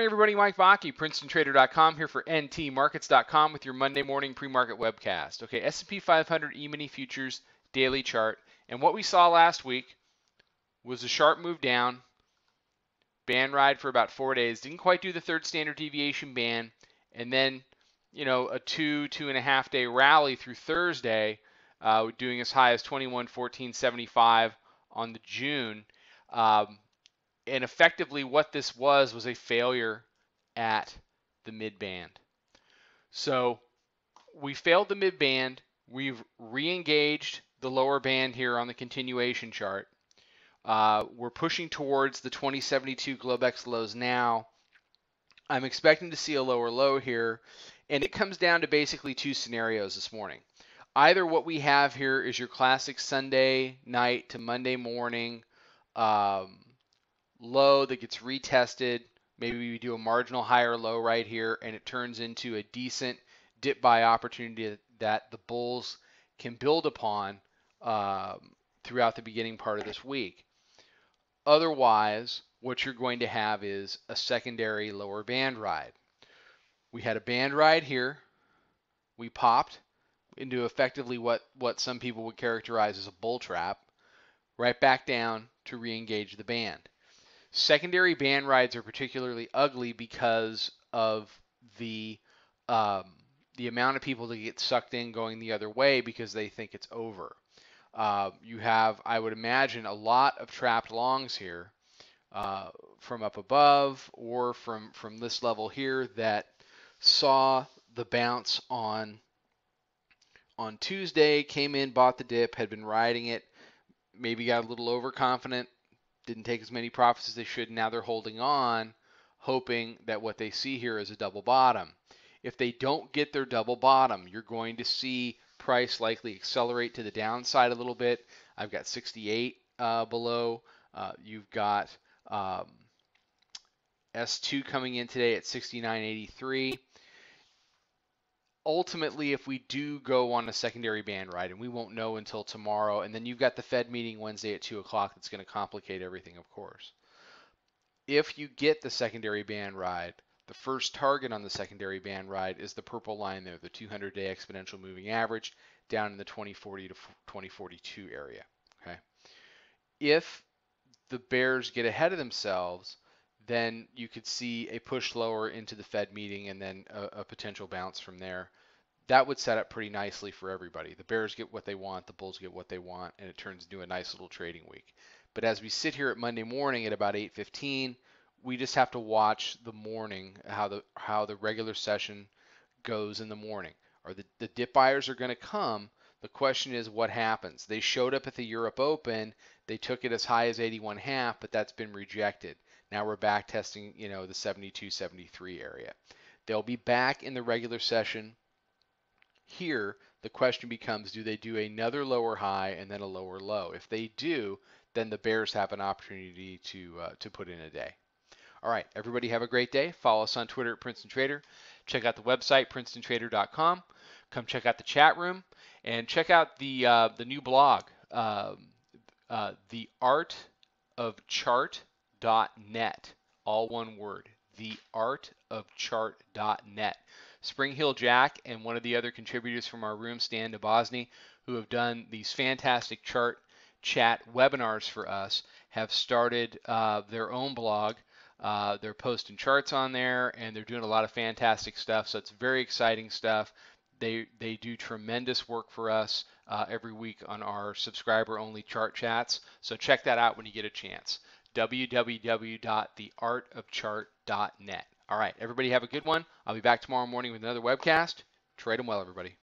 morning, everybody. Mike Vaki, Princetontrader.com, here for ntmarkets.com with your Monday morning pre-market webcast. Okay, S&P 500 E-mini futures daily chart. And what we saw last week was a sharp move down, band ride for about 4 days. Didn't quite do the third standard deviation band. And then, a 2.5 day rally through Thursday, doing as high as 21.1475 on the June. And effectively what this was a failure at the mid-band. So we failed the mid-band. We've re-engaged the lower band here on the continuation chart. We're pushing towards the 2072 Globex lows now. I'm expecting to see a lower low here, and it comes down to basically two scenarios this morning. Either what we have here is your classic Sunday night to Monday morning low that gets retested. Maybe we do a marginal higher low right here, and it turns into a decent dip buy opportunity that the bulls can build upon throughout the beginning part of this week. Otherwise, what you're going to have is a secondary lower band ride. We had a band ride here. We popped into effectively what some people would characterize as a bull trap, right back down to re-engage the band. Secondary band rides are particularly ugly because of the amount of people that get sucked in going the other way because they think it's over. You have, I would imagine, a lot of trapped longs here from up above or from this level here that saw the bounce on Tuesday, came in, bought the dip, had been riding it, maybe got a little overconfident, didn't take as many profits as they should. Now they're holding on, hoping that what they see here is a double bottom. If they don't get their double bottom, you're going to see price likely accelerate to the downside a little bit. I've got 68 below. You've got S2 coming in today at 69.83. Ultimately, if we do go on a secondary band ride, and we won't know until tomorrow, and then you've got the Fed meeting Wednesday at 2 o'clock that's going to complicate everything, of course. If you get the secondary band ride, the first target on the secondary band ride is the purple line there, the 200-day exponential moving average down in the 2040 to 2042 area. Okay. If the bears get ahead of themselves, then you could see a push lower into the Fed meeting and then a potential bounce from there. That would set up pretty nicely for everybody. The bears get what they want, the bulls get what they want, and it turns into a nice little trading week. But as we sit here at Monday morning at about 8:15, we just have to watch the morning, how the regular session goes in the morning. Or the dip buyers are going to come. The question is what happens. They showed up at the Europe Open. They took it as high as 81.5, but that's been rejected. Now we're back testing, the 72, 73 area. They'll be back in the regular session. Here, the question becomes, do they do another lower high and then a lower low? If they do, then the bears have an opportunity to put in a day. All right, everybody have a great day. Follow us on Twitter at Princeton Trader. Check out the website, Princetontrader.com. Come check out the chat room and check out the new blog, theartofchart.net, all one word, theartofchart.net. Spring Hill Jack and one of the other contributors from our room, Stan DeBosny, who have done these fantastic chart chat webinars for us, have started their own blog. They're posting charts on there, and they're doing a lot of fantastic stuff, so it's very exciting stuff. They do tremendous work for us every week on our subscriber-only chart chats, so check that out when you get a chance. www.theartofchart.net. All right, everybody have a good one. I'll be back tomorrow morning with another webcast. Trade them well, everybody.